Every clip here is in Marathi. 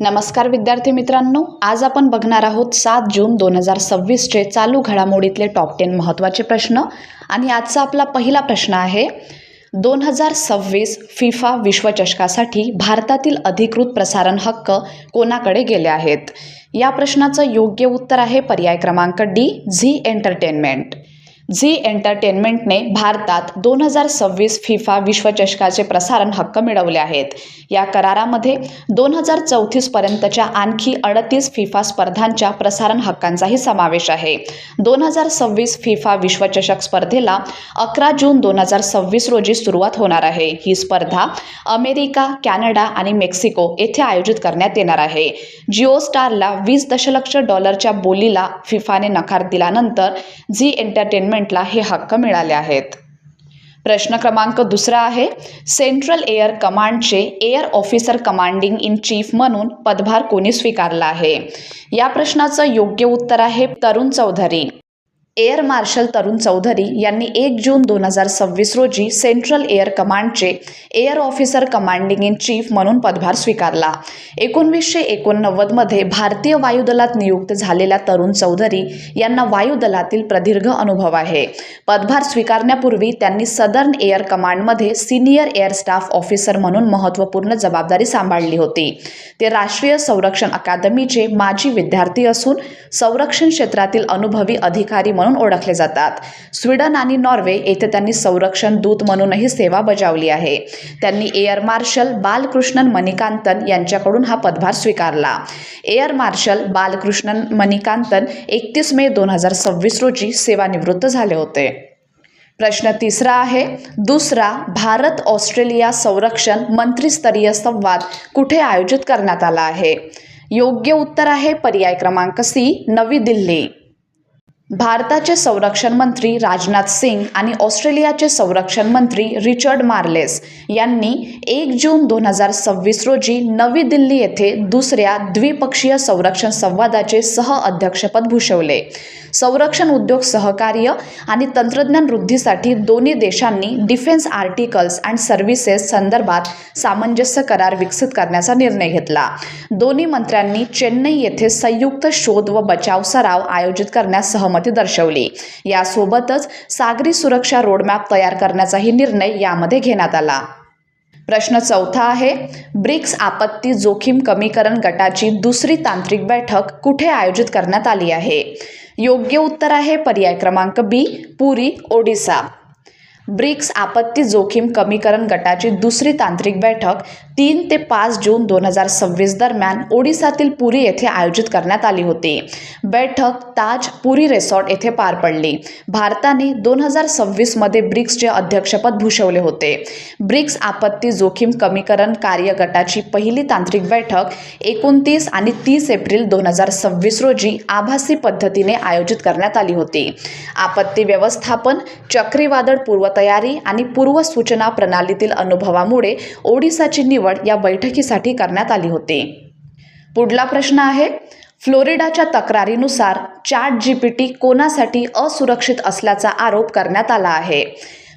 नमस्कार विद्यार्थी मित्रांनो, आज आपण बघणार आहोत 7 जून 2026चे चालू घडामोडीतले टॉप 10 महत्त्वाचे प्रश्न। आणि आजचा आपला पहिला प्रश्न आहे, 2026 फिफा विश्वचषकासाठी भारतातील अधिकृत प्रसारण हक्क कोणाकडे गेले आहेत? या प्रश्नाचं योग्य उत्तर आहे पर्याय क्रमांक डी, झी एंटरटेनमेंट। झी एंटरटेनमेंटने भारतात 2026 फिफा विश्वचषकाचे प्रसारण हक्क मिळवले आहेत। या करारामध्ये 2034 पर्यंतच्या आणखी 38 फिफा स्पर्धांच्या प्रसारण हक्कांचाही समावेश आहे। 2026 फिफा विश्वचषक स्पर्धेला 11 जून 2026 रोजी सुरुवात होणार आहे। ही स्पर्धा अमेरिका, कॅनडा आणि मेक्सिको येथे आयोजित करण्यात येणार आहे। जिओ स्टारला 20 दशलक्ष डॉलरच्या बोलीला फिफाने नकार दिल्यानंतर झी एंटरटेनमेंटला हे हक्क मिळाले आहेत। प्रश्न क्रमांक दुसरा आहे, सेंट्रल एअर कमांडचे air officer commanding in chief म्हणून पदभार कोणी स्वीकारला आहे? या प्रश्नाचं योग्य उत्तर आहे तरुण चौधरी। एअर मार्शल तरुण चौधरी यांनी 1 जून 2026 रोजी सेंट्रल एअर कमांडचे air officer commanding in chief म्हणून पदभार स्वीकारला। 1989 मध्ये भारतीय वायुदलात नियुक्त झालेल्या तरुण चौधरी यांना वायुदलातील प्रदीर्घ अनुभव आहे। पदभार स्वीकारण्यापूर्वी त्यांनी सदर्न एअर कमांडमध्ये सिनियर एअर स्टाफ ऑफिसर म्हणून महत्त्वपूर्ण जबाबदारी सांभाळली होती। ते राष्ट्रीय संरक्षण अकादमीचे माजी विद्यार्थी असून संरक्षण क्षेत्रातील अनुभवी अधिकारी म्हणून ओळखले जातात। स्वीडन आणि नॉर्वे येथे त्यांनी संरक्षण दूत म्हणूनही सेवा बजावली आहे। त्यांनी एअर मार्शल बालकृष्णन मणिकांतन यांच्याकडून हा पदभार स्वीकारला। एअर मार्शल बालकृष्णन मणिकांतन 31 मे 2026 रोजी सेवानिवृत्त झाले होते। प्रश्न तिसरा आहे, दुसरा भारत ऑस्ट्रेलिया संरक्षण मंत्रिस्तरीय संवाद कुठे आयोजित करण्यात आला आहे? योग्य उत्तर आहे पर्याय क्रमांक सी, नवी दिल्ली। भारताचे संरक्षण मंत्री राजनाथ सिंग आणि ऑस्ट्रेलियाचे संरक्षण मंत्री रिचर्ड मार्लेस यांनी 1 जून 2026 रोजी नवी दिल्ली येथे दुसऱ्या द्विपक्षीय संरक्षण संवादाचे सह-अध्यक्षपद भूषवले। संरक्षण उद्योग सहकार्य आणि तंत्रज्ञान वृद्धीसाठी दोन्ही देशांनी डिफेन्स आर्टिकल्स अँड सर्व्हिसेस संदर्भात सामंजस्य करार विकसित करण्याचा निर्णय घेतला। दोन्ही मंत्र्यांनी चेन्नई येथे संयुक्त शोध व बचाव सराव आयोजित करण्यास सहमती दर्शवली। यासोबतच सागरी सुरक्षा रोडमॅप तयार करण्याचाही निर्णय यामध्ये घेण्यात आला। प्रश्न चौथा आहे, ब्रिक्स आपत्ती जोखीम कमीकरण गटाची दुसरी तांत्रिक बैठक कुठे आयोजित करण्यात आली आहे? योग्य उत्तर आहे पर्याय क्रमांक बी, पुरी, ओडिसा। ब्रिक्स आपत्ती जोखीम कमीकरण गटाची दुसरी तांत्रिक बैठक 3 ते 5 जून 2026 दरम्यान ओडिसातील पुरी येथे आयोजित करण्यात आली होती। बैठक ताज पुरी रिसॉर्ट येथे पार पडली। भारताने 2026 मध्ये ब्रिक्सचे अध्यक्षपद भूषवले होते। ब्रिक्स आपत्ती जोखीम कमीकरण कार्य गटाची पहिली तांत्रिक बैठक 29 आणि 30 एप्रिल 2026 रोजी आभासी पद्धतीने आयोजित करण्यात आली होती। आपत्ती व्यवस्थापन, चक्रीवादळ पूर्वतयारी आणि पूर्वसूचना प्रणालीतील अनुभवामुळे ओडिसाची निवड या बैठकीसाठी करण्यात आली होती। पुढला प्रश्न आहे, फ्लोरिडाच्या तक्रारीनुसार ChatGPT कोणासाठी असुरक्षित असल्याचा आरोप करण्यात आला आहे?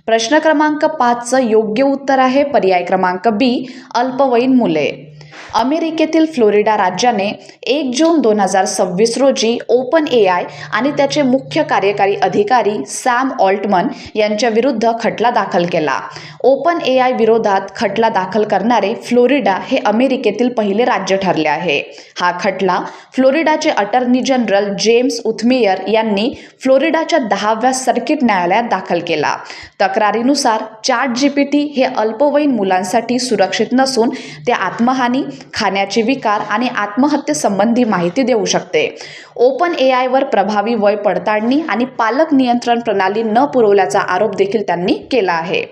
प्रश्न क्रमांक 5चं योग्य उत्तर आहे पर्याय क्रमांक बी, अल्पवयीन मुले। अमेरिकेतील फ्लोरिडा राज्याने 1 जून 2026 रोजी ओपन AI आणि त्याचे मुख्य कार्यकारी अधिकारी सॅम ऑल्टमन यांच्या विरुद्ध खटला दाखल केला। ओपन AI विरोधात खटला दाखल करणारे फ्लोरिडा हे अमेरिकेतील पहिले राज्य ठरले आहे। हा खटला फ्लोरिडाचे अटर्नी जनरल जेम्स उथमियर यांनी फ्लोरिडाच्या 10व्या सर्किट न्यायालयात दाखल केला। तक्रारीनुसार ChatGPT हे अल्पवयीन मुलांसाठी सुरक्षित नसून ते आत्महानी, खाण्याचे विकार आणि आत्महत्येसंबंधी माहिती देऊ शकते। ओपन AI वर प्रभावी वय पडताळणी आणि पालक नियंत्रण प्रणाली न पुरवल्याचा आरोप देखील त्यांनी केला आहे।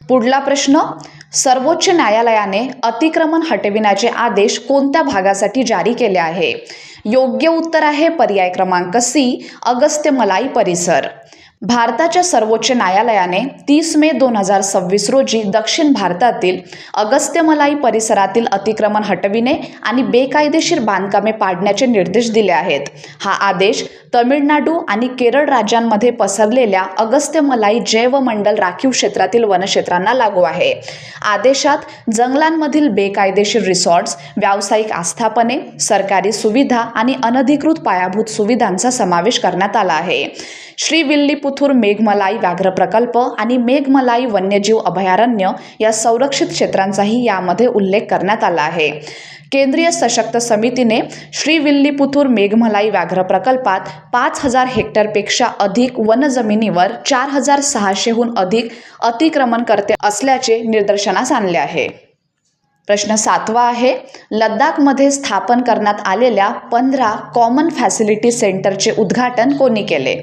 पुढला प्रश्न, सर्वोच्च न्यायालयाने अतिक्रमण हटविण्याचे आदेश कोणत्या भागासाठी जारी केले आहे? योग्य उत्तर आहे पर्याय क्रमांक सी, अगस्त्यमलाई परिसर। भारताच्या सर्वोच्च न्यायालयाने 30 मे 2026 रोजी दक्षिण भारतातील अगस्त्यमलाई परिसरातील अतिक्रमण हटविणे आणि बेकायदेशीर बांधकामे पाडण्याचे निर्देश दिले आहेत. हा आदेश तमिळनाडू आणि केरळ राज्यांमध्ये पसरलेल्या अगस्त्यमलाई जैवमंडल राखीव क्षेत्रातील वनक्षेत्रांना लागू आहे. आदेशात जंगलांमधील बेकायदेशीर रिसॉर्ट्स, व्यावसायिक आस्थापने, सरकारी सुविधा आणि अनधिकृत पायाभूत सुविधांचा समावेश करण्यात आला आहे. श्रीविल्लीपुथूर मेघमलाई व्याघ्र प्रकल्प आणि मेघमलाई वन्यजीव अभयारण्य या संरक्षित क्षेत्रांचाही यामध्ये उल्लेख करण्यात आला आहे. केंद्रीय सशक्त समितीने श्रीविल्लीपुथूर मेघमलाई व्याघ्र प्रकल्पात 5,000 हेक्टरपेक्षा अधिक वनजमिनीवर 4,600हून अधिक अतिक्रमणकर्ते असल्याचे निदर्शनास आणले आहे. प्रश्न 7वा आहे, लडाखमध्ये स्थापन करण्यात आलेल्या 15 कॉमन फॅसिलिटी सेंटरचे उद्घाटन कोणी केले?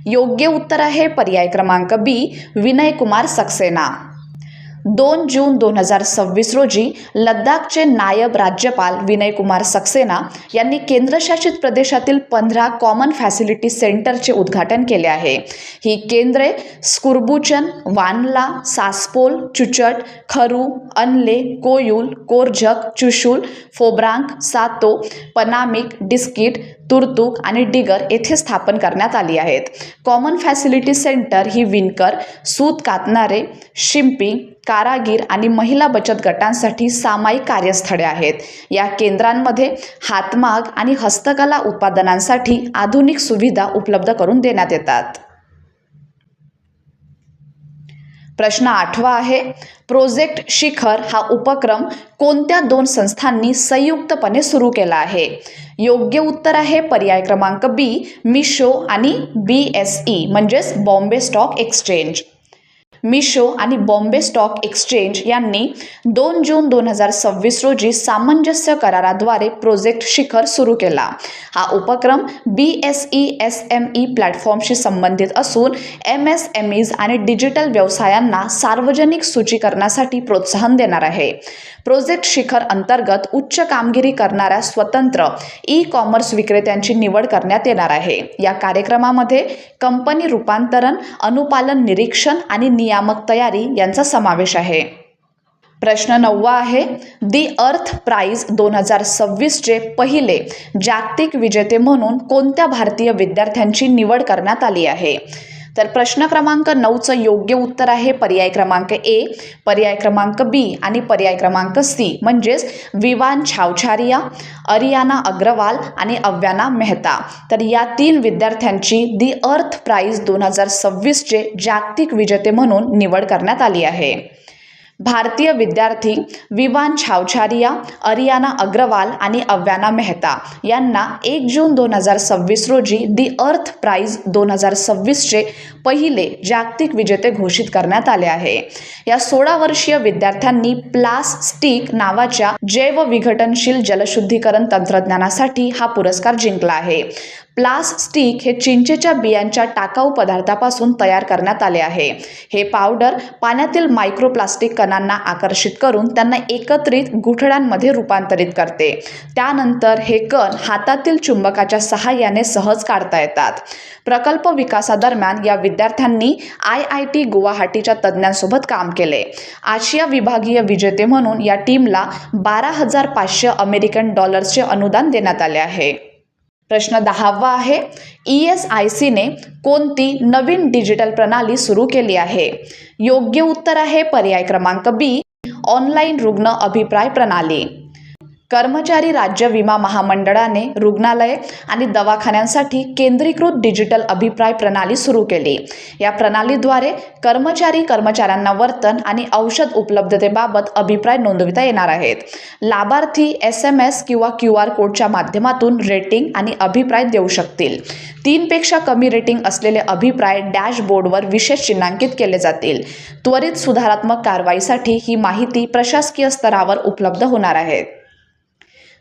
योग्य उत्तर आहे पर्याय क्रमांक बी, विनय कुमार सक्सेना. 2 जून 2026 रोजी लडाखचे नायब राज्यपाल विनय कुमार सक्सेना यांनी केंद्रशासित प्रदेशातील 15 कॉमन फॅसिलिटी सेंटरचे उद्घाटन केले आहे. ही केंद्रे स्कुर्बुचन, वानला, सासपोल, चुचट, खरू, अनले, कोयुल, कोरझक, चुशूल, फोब्रांग, सातो, पनामिक, डिस्किट, तुर्तुक आणि डिगर येथे स्थापन करण्यात आली आहेत. कॉमन फॅसिलिटी सेंटर ही विणकर, सूत कातणारे, शिंपी, कारागीर आणि महिला बचत गटांसाठी सामायिक कार्यस्थळे आहेत. या केंद्रांमध्ये हातमाग आणि हस्तकला उत्पादनांसाठी आधुनिक सुविधा उपलब्ध करून देण्यात येतात. प्रश्न 8वा आहे, प्रोजेक्ट शिखर हा उपक्रम कोणत्या 2 संस्थांनी संयुक्तपणे सुरू केला आहे? योग्य उत्तर आहे पर्याय क्रमांक बी, मिशो आणि BSE म्हणजेच बॉम्बे स्टॉक एक्सचेंज. मिशो आणि बॉम्बे स्टॉक एक्सचेंज यांनी 2 जून 2026 रोजी सामंजस्य कराराद्वारे प्रोजेक्ट शिखर सुरू केला. हा उपक्रम BSE SME प्लॅटफॉर्मशी संबंधित असून MSMEs आणि डिजिटल व्यवसायांना सार्वजनिक सूचीकरणासाठी प्रोत्साहन देणार आहे. प्रोजेक्ट शिखर अंतर्गत उच्च कामगिरी करणाऱ्या स्वतंत्र ई-कॉमर्स विक्रेत्यांची निवड करण्यात येणार आहे. या कार्यक्रमामध्ये कंपनी रूपांतरण, अनुपालन निरीक्षण आणि नियामक तयारी यांचा समावेश आहे. प्रश्न 9वा आहे, दी अर्थ प्राइज 2026चे पहिले जागतिक विजेते म्हणून कोणत्या भारतीय विद्यार्थ्यांची निवड करण्यात आली आहे? तर प्रश्न क्रमांक 9चं योग्य उत्तर आहे पर्याय क्रमांक ए, पर्याय क्रमांक बी आणि पर्याय क्रमांक सी म्हणजेच विवान छावछारिया, अरियाना अग्रवाल आणि अव्याना मेहता. तर या 3 विद्यार्थ्यांची दी अर्थ प्राइज 2026चे जागतिक विजेते म्हणून निवड करण्यात आली आहे. भारतीय विद्यार्थी विवान छावछारिया, अरियाना अग्रवाल आणि अव्याना मेहता यांना 1 जून 2026 रोजी दी अर्थ प्राइज 2026चे पहिले जागतिक विजेते घोषित करण्यात आले आहे. या 16 वर्षीय विद्यार्थ्यांनी प्लास्टिक नावाच्या जैवविघटनशील जलशुद्धीकरण तंत्रज्ञानासाठी हा पुरस्कार जिंकला आहे. प्लास्टिक हे चिंचेच्या बियांच्या टाकाऊ पदार्थापासून तयार करण्यात आले आहे. हे पावडर पाण्यातील मायक्रोप्लास्टिक कणांना आकर्षित करून त्यांना एकत्रित गुठळ्यांमध्ये रूपांतरित करते. त्यानंतर हे कण हातातील चुंबकाच्या सहाय्याने सहज काढता येतात. प्रकल्प विकासादरम्यान या विद्यार्थ्यांनी IIT गुवाहाटीच्या तज्ज्ञांसोबत काम केले. आशिया विभागीय विजेते म्हणून या टीमला $12,500 अमेरिकन डॉलर्सचे अनुदान देण्यात आले आहे. प्रश्न 10वा आहे, ESICने कोणती नवीन डिजिटल प्रणाली सुरू केली आहे? योग्य उत्तर आहे पर्याय क्रमांक बी, ऑनलाईन रुग्ण अभिप्राय प्रणाली. कर्मचारी राज्य विमा महामंडळाने रुग्णालये आणि दवाखान्यांसाठी केंद्रीकृत डिजिटल अभिप्राय प्रणाली सुरू केली. या प्रणालीद्वारे कर्मचाऱ्यांना वर्तन आणि औषध उपलब्धतेबाबत अभिप्राय नोंदविता येणार आहेत. लाभार्थी SMS किंवा QR कोडच्या माध्यमातून रेटिंग आणि अभिप्राय देऊ शकतील. 3पेक्षा कमी रेटिंग असलेले अभिप्राय डॅशबोर्डवर विशेष चिन्हांकित केले जातील. त्वरित सुधारात्मक कारवाईसाठी ही माहिती प्रशासकीय स्तरावर उपलब्ध होणार आहे.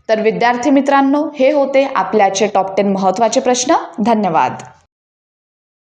तर विद्यार्थी मित्रांनो, हे होते आपल्याचे टॉप 10 महत्त्वाचे प्रश्न. धन्यवाद.